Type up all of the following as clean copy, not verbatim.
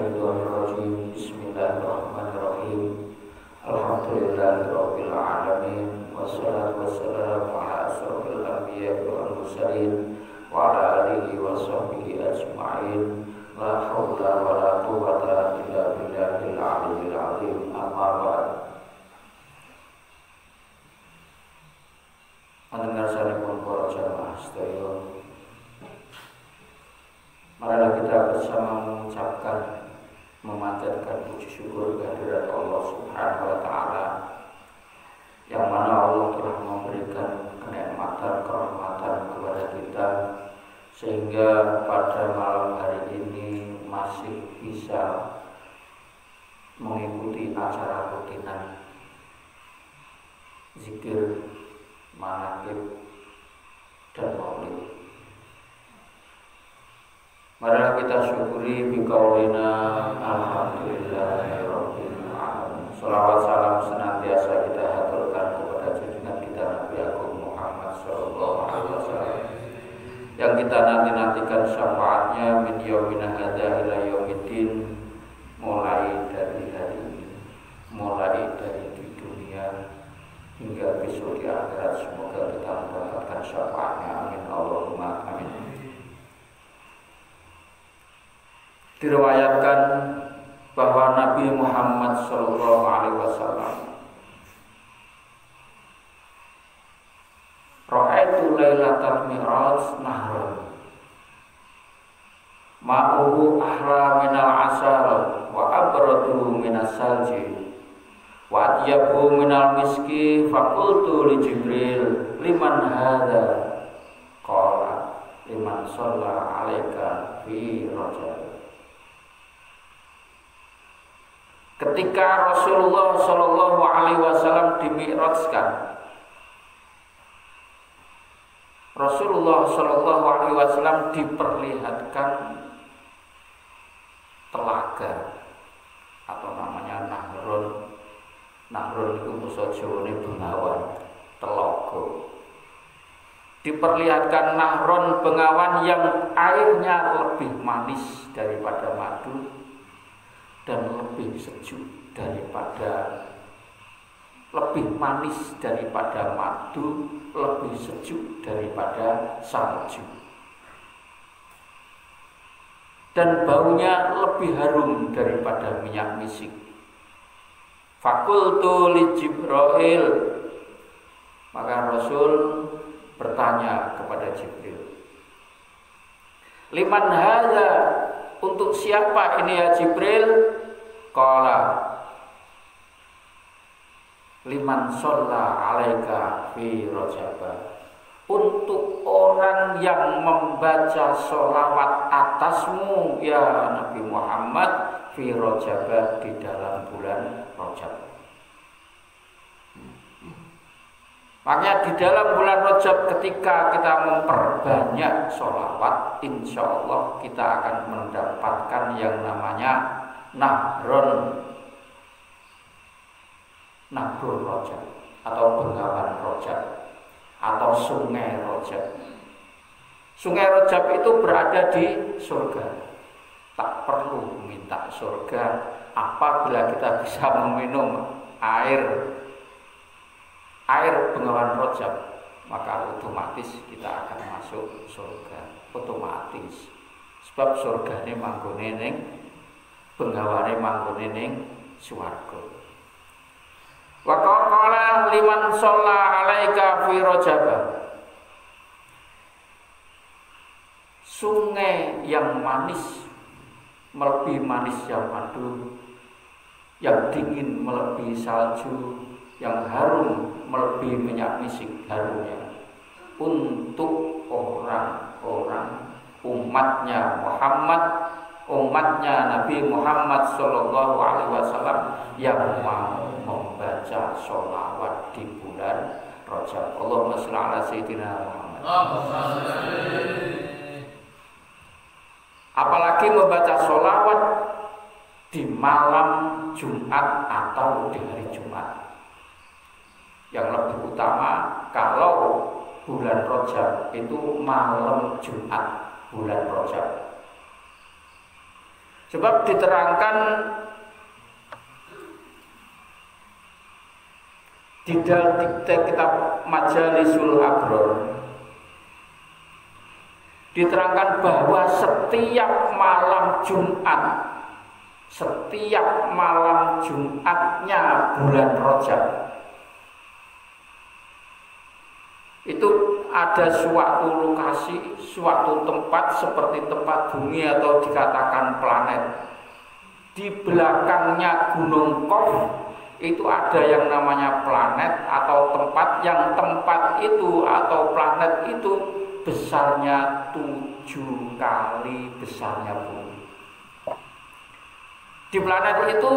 minasyaitonirrajim. Bismillahirrahmanirrahim. Alhamdulillahirabbil alamin. Wassalatu wassalamu ala asyrofil anbiya'i wal mursalin wa ala alihi wa sahbihi ajma'in. La haula wala quwwata illa billahil aliyyil azim. Amma ba'd. Mendengar sanipun para jamaah sedaya, marilah kita bersama mengucapkan, memanjatkan puji syukur kehadirat Allah Subhanahu wa taala, yang mana Allah telah memberikan kenikmatan, kerahmatan kepada kita sehingga pada malam hari ini masih bisa mengikuti acara rutinan zikir, manaqib dan maulid. Marilah kita syukuri biqaulina alhamdulillahirabbil alamin. Shalawat salam senantiasa kita haturkan kepada junjungan kita Nabi Agung Muhammad sallallahu alaihi wasallam, yang kita nanti-nantikan syafaatnya min yaumina hadza ila yaumiddin, mulai dari hari ini, mulai dari di dunia hingga besok di akhirat. Semoga kita mendapatkan syafaatnya, amin Allahumma amin. Diriwayatkan bahwa Nabi Muhammad sallallahu alaihi wasallam ra'aitu lailatal mi'raj nahran ma'uhu ahla minal asal wa abradu minas salji wa atyabu minal miski. Fakultu li Jibril liman hadha, qala liman shalla alaika fi rajab. Ketika Rasulullah Shallallahu Alaihi Wasallam dimi'rajkan, Rasulullah Shallallahu Alaihi Wasallam diperlihatkan telaga atau namanya nahrun. Nahrun itu basa Jawane bengawan, telaga. Diperlihatkan nahrun, bengawan yang airnya lebih manis daripada madu dan lebih sejuk daripada, lebih manis daripada madu, lebih sejuk daripada salju, dan baunya lebih harum daripada minyak misik. Fakultu li Jibril, maka Rasul bertanya kepada Jibril, liman hadza, untuk siapa ini ya Jibril? Qala liman shalla alaika fi rajab, untuk orang yang membaca sholawat atasmu ya Nabi Muhammad fi rajab, di dalam bulan Rajab. Makanya di dalam bulan Rajab ketika kita memperbanyak sholawat, insya Allah kita akan mendapatkan yang namanya nahrun Rajab atau bengawan Rajab atau sungai Rajab. Sungai Rajab itu berada di surga. Tak perlu minta surga, apabila kita bisa meminum air bengawan Rajab, maka otomatis kita akan masuk surga, otomatis. Sebab surga ini manggone ning, bengawane manggone ning swarga. Wa qala liman shalla alaika fi rajab, sungai yang manis melebihi manis yang madu, yang dingin melebihi salju, yang harum melebihi minyak misik harumnya, untuk orang-orang umatnya Muhammad, umatnya Nabi Muhammad Sallallahu Alaihi Wasallam yang mau membaca sholawat di bulan Rajab. Allahumma sholli ala sayyidina Muhammad. Apalagi membaca sholawat di malam Jumat atau di hari Jumat. Yang lebih utama kalau bulan Rajab itu malam Jumat bulan Rajab. Sebab diterangkan di dalam kitab Majalisul Abror, diterangkan bahwa setiap malam Jumatnya bulan Rajab itu ada suatu lokasi, suatu tempat seperti tempat bumi atau dikatakan planet. Di belakangnya Gunung Qaf itu ada yang namanya planet atau tempat itu atau planet itu besarnya 7 kali besarnya bumi. Di planet itu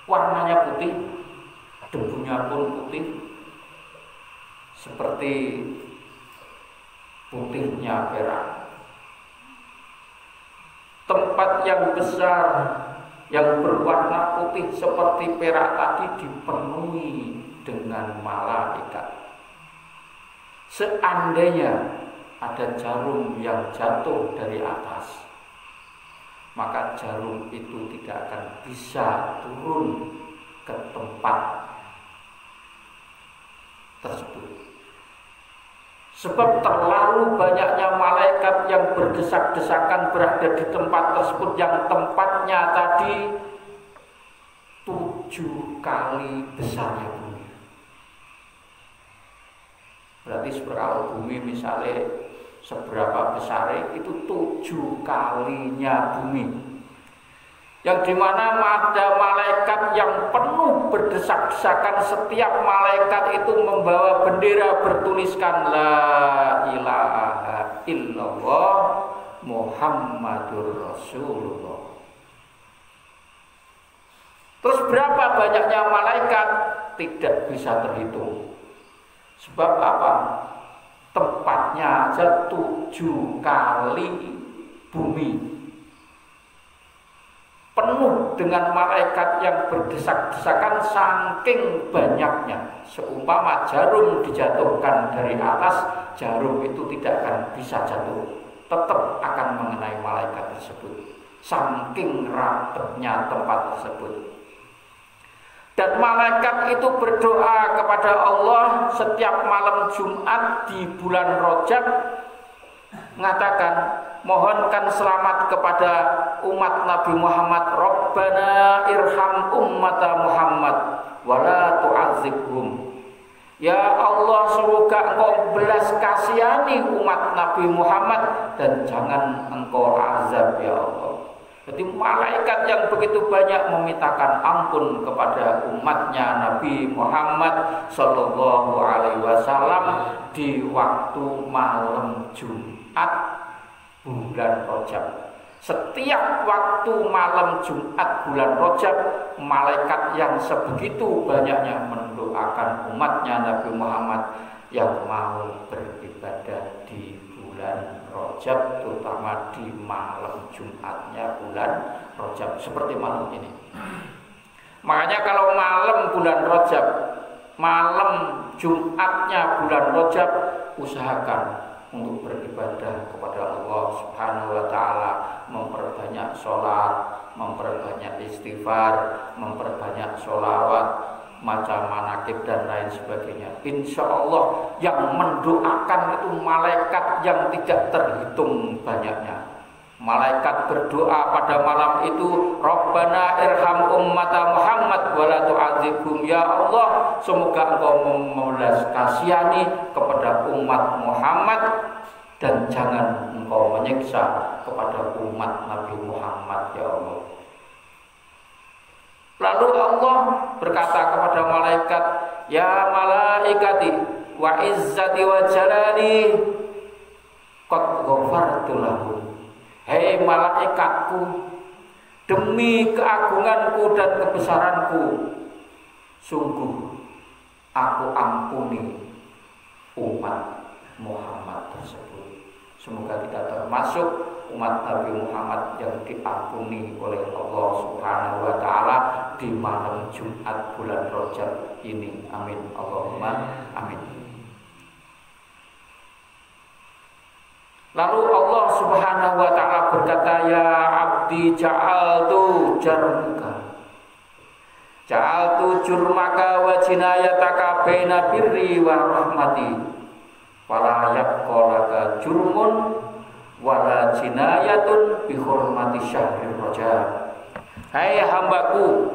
warnanya putih, debunya pun putih, seperti putihnya perak. Tempat yang besar yang berwarna putih seperti perak tadi dipenuhi dengan malaikat. Seandainya ada jarum yang jatuh dari atas, maka jarum itu tidak akan bisa turun ke tempat tersebut. Sebab terlalu banyaknya malaikat yang berdesak-desakan berada di tempat tersebut, yang tempatnya tadi 7 kali besarnya bumi. Berarti kalau bumi misalnya seberapa besar itu 7 kalinya bumi. Yang dimana ada malaikat yang penuh berdesak-desakan. Setiap malaikat itu membawa bendera bertuliskan La ilaha illallah Muhammadur Rasulullah. Terus berapa banyaknya malaikat? Tidak bisa terhitung. Sebab apa? Tempatnya aja 7 kali bumi, penuh dengan malaikat yang berdesak-desakan saking banyaknya. Seumpama jarum dijatuhkan dari atas, jarum itu tidak akan bisa jatuh, tetap akan mengenai malaikat tersebut, saking rapatnya tempat tersebut. Dan malaikat itu berdoa kepada Allah setiap malam Jumat di bulan Rajab, mengatakan, mohonkan selamat kepada umat Nabi Muhammad. Rabbana irham ummata Muhammad wala tu'adzibhum. Ya Allah, semoga engkau belas kasihani umat Nabi Muhammad dan jangan engkau azab ya Allah. Jadi malaikat yang begitu banyak memintakan ampun kepada umatnya Nabi Muhammad Sallallahu Alaihi Wasallam di waktu malam Jumat bulan Rajab. Setiap waktu malam Jumat bulan Rajab, malaikat yang sebegitu banyaknya mendoakan umatnya Nabi Muhammad yang mau beribadah di bulan Rajab, terutama di malam Jumatnya bulan Rajab seperti malam ini. Makanya kalau malam bulan Rajab, malam Jumatnya bulan Rajab, usahakan untuk beribadah kepada Allah Subhanahu wa taala, memperbanyak sholat, memperbanyak istighfar, memperbanyak sholawat, macam manakib dan lain sebagainya. Insya Allah yang mendoakan itu malaikat yang tidak terhitung banyaknya. Malaikat berdoa pada malam itu, Rabbana irham ummata Muhammad wala tu'adzibhum. Ya Allah, semoga engkau membelas kasihani kepada umat Muhammad dan jangan engkau menyiksa kepada umat Nabi Muhammad ya Allah. Lalu Allah berkata kepada malaikat, ya malaikati wa izzati wa jalali qad ghafartu lahum. Hei malaikatku, demi keagunganku dan kebesaranku, sungguh aku ampuni umat Muhammad tersebut. Semoga kita termasuk umat Nabi Muhammad yang diampuni oleh Allah Subhanahu wa taala di malam Jumat bulan Rajab ini. Amin Allahumma amin. Lalu Allah Subhanahu wa taala berkata, ya abdi abdi ja'altu jarmuka ja'altu jurmaka wa jinayataka baina birri wa rahmati fala yabqa laka jurmun wala jinayatun bi hurmati syahrir rajab. Hai hambaku,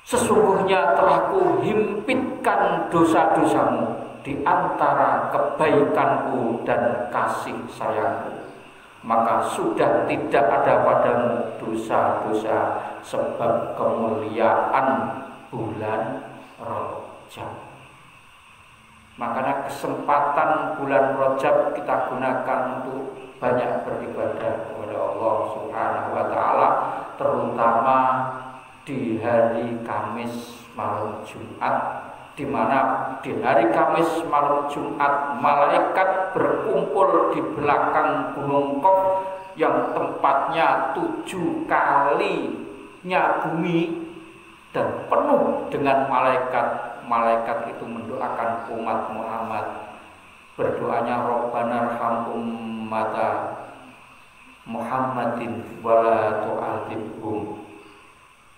sesungguhnya telah kuhimpitkan dosa-dosamu di antara kebaikanku dan kasih sayangku, maka sudah tidak ada padamu dosa-dosa sebab kemuliaan bulan Rajab. Makanya kesempatan bulan Rajab kita gunakan untuk banyak beribadah kepada Allah Subhanahu wa taala, terutama di hari Kamis malam Jumat, di mana di hari Kamis malam Jumat malaikat berkumpul di belakang Gunung Qaf yang tempatnya 7 kalinya bumi dan penuh dengan malaikat. Malaikat itu mendoakan umat Muhammad, berdoanya Rabbana arham ummata Muhammadin wala tu'adzibhum.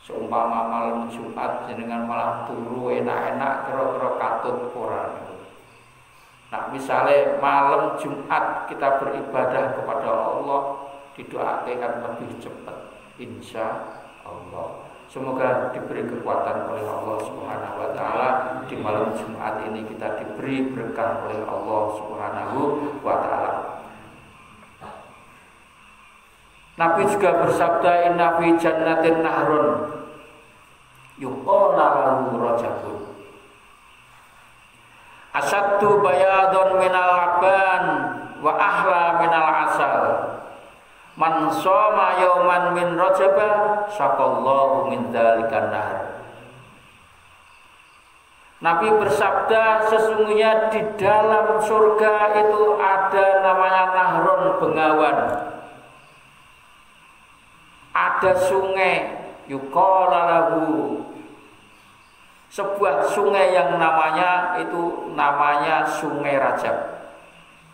Seumpama malam Jumat jenengan malah turu enak-enak kira-kira katut ora. Nah, misalnya malam Jumat kita beribadah kepada Allah, didoakan lebih cepat insya Allah. Semoga diberi kekuatan oleh Allah Subhanahu wa taala. Di malam Jumat ini kita diberi berkah oleh Allah Subhanahu wa taala. Nabi juga bersabda, inna fi jannatin nahrun yuqala lahu rajabun asaddu bayadun minal laban wa ahla minal asal. Man shoma yauman min rajaba saqallahu min dzalikan nahr. Nabi bersabda, sesungguhnya di dalam surga itu ada namanya nahrun, bengawan. Ada sungai yuqala lahu, sebuah sungai yang namanya Sungai Rajab,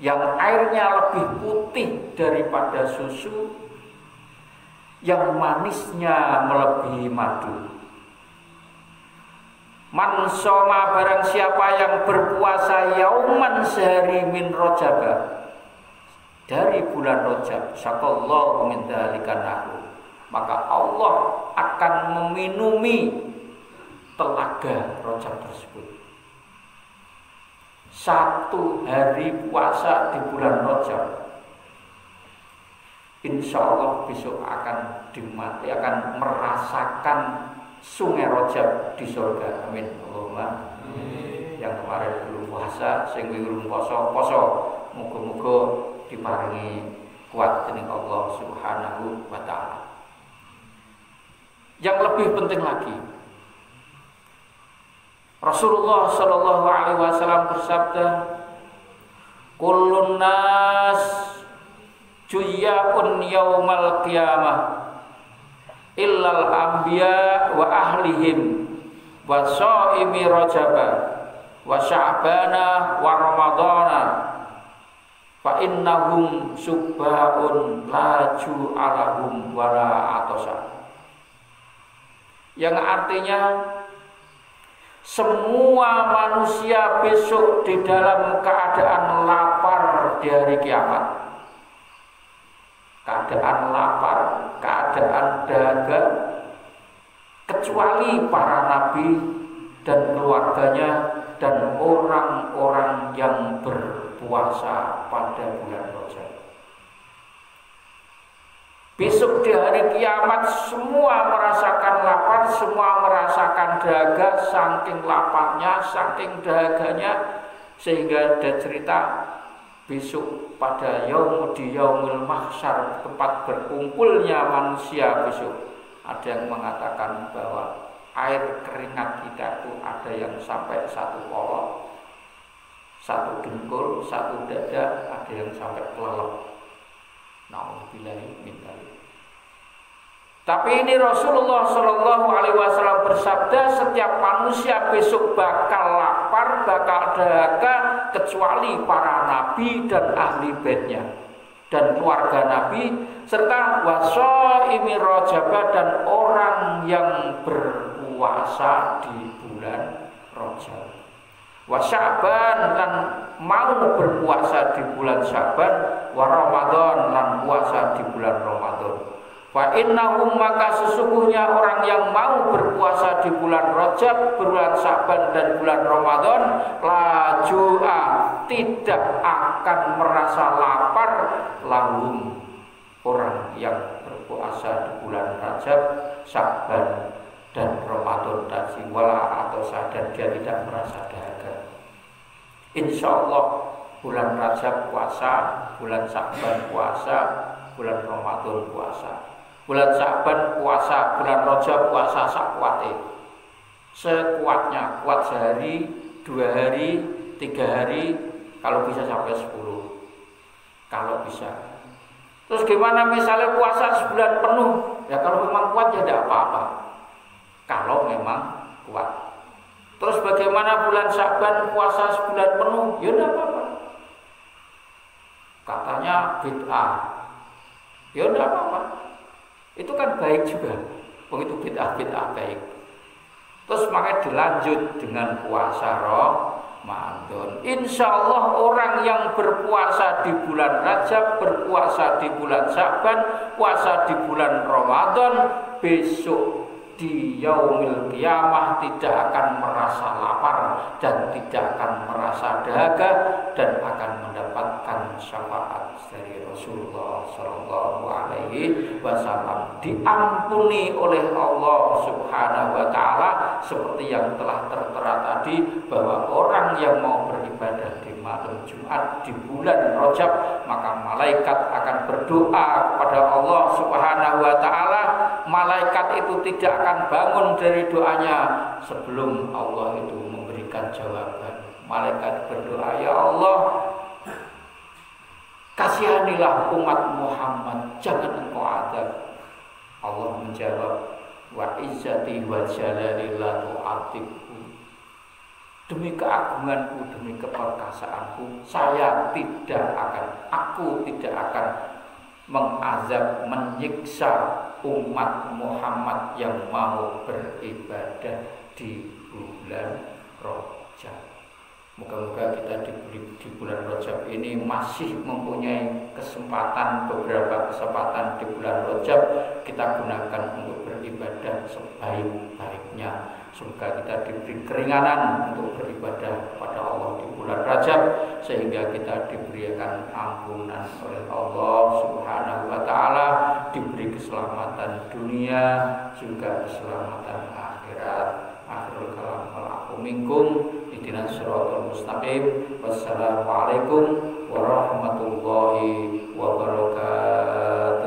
yang airnya lebih putih daripada susu, yang manisnya melebihi madu. Man shoma, barang siapa yang berpuasa yauman sehari min rajaba, dari bulan Rajab, saqallahu min dzalikan nahr, maka Allah akan meminumi telaga Rajab tersebut. Satu hari puasa di bulan Rajab, insya Allah besok akan merasakan Sungai Rajab di surga. Amin Allahumma. Yang kemarin belum puasa, sing belum poso, muga-muga diparingi kuat dening Allah Subhanahu wa taala. Yang lebih penting lagi, Rasulullah Shallallahu Alaihi Wasallam bersabda, "Kullun nas juyya'un yaumal qiyamah, illal anbiya wa ahlihim wa shaimi rajaba wa sya'bana wa ramadana, fa innahum subbaun la ju'alahum wa la atasa." Yang artinya, semua manusia besok di dalam keadaan lapar di hari kiamat. Keadaan lapar, keadaan dahaga, kecuali para nabi dan keluarganya dan orang-orang yang berpuasa pada bulan Rajab. Besok di hari kiamat semua merasakan lapar, semua merasakan dahaga, saking laparnya, saking dahaganya, sehingga ada cerita besok pada yaumul mahsyar, tempat berkumpulnya manusia besok, ada yang mengatakan bahwa air keringat kita itu ada yang sampai 1 kolok, 1 dengkul, 1 dada, ada yang sampai kelelep. Nauzubillahi min dzalik. Tapi ini Rasulullah Shallallahu Alaihi Wasallam bersabda, setiap manusia besok bakal lapar, bakal dahaga, kecuali para nabi dan ahli baitnya. dan keluarga Nabi, serta wasaimi Rajab dan orang yang berpuasa di bulan Rajab. Wa Sya'ban lan mau berpuasa di bulan Sya'ban, wa Ramadan lan puasa di bulan Ramadan. Fa innahum maka sesungguhnya orang yang mau berpuasa di bulan Rajab, bulan Sya'ban dan bulan Ramadan, la ju'a tidak akan merasa lapar lahum orang yang berpuasa di bulan Rajab, Sya'ban dan Ramadan tadi, wala atau sadar dia tidak merasa dahaga. Insya Allah bulan Rajab puasa, bulan Sya'ban puasa, bulan Ramadan puasa. Bulan Sya'ban puasa, bulan Rajab puasa sakwate. Sekuatnya, kuat sehari, 2 hari, 3 hari, kalau bisa sampai 10. Kalau bisa. Terus gimana misalnya puasa sebulan penuh? Ya kalau memang kuat ya tidak apa-apa. Kalau memang kuat. Terus bagaimana bulan Sya'ban puasa sebulan penuh? Ya tidak apa-apa. Katanya bid'ah. Ya tidak apa-apa. Itu kan baik juga. Begitu bid'ah baik. Terus makanya dilanjut dengan puasa Ramadan. Insya Allah orang yang berpuasa di bulan Rajab, berpuasa di bulan Sya'ban, puasa di bulan Ramadan, besok di yaumil qiyamah tidak akan merasa lapar dan tidak akan merasa dahaga dan akan mendapatkan syafaat dari Rasulullah Shallallahu Alaihi Wasallam, diampuni oleh Allah Subhanahu Wa Taala, seperti yang telah tertera tadi bahwa orang yang mau beribadah di malam Jumat di bulan Rajab, maka malaikat akan berdoa kepada Allah Subhanahu Wa Taala. Malaikat itu tidak akan bangun dari doanya sebelum Allah itu memberikan jawaban. Malaikat berdoa, ya Allah, kasihanilah umat Muhammad, jangan engkau azab. Allah menjawab, wa izzati wa jalali la tu'adzibhu. Demi keagunganku, demi keperkasaanku, aku tidak akan mengazab, menyiksa umat Muhammad yang mau beribadah di bulan Rajab. Moga-moga kita di bulan Rajab ini masih mempunyai kesempatan, beberapa kesempatan di bulan Rajab kita gunakan untuk beribadah sebaik-baiknya. Semoga kita diberi keringanan untuk beribadah kepada Allah di bulan Rajab, sehingga kita diberikan ampunan oleh Allah Subhanahu Wa Taala, diberi keselamatan dunia juga keselamatan akhirat. Akhirul kalam wal minkum ihdinas siratal mustaqim. Wassalamualaikum warahmatullahi wabarakatuh.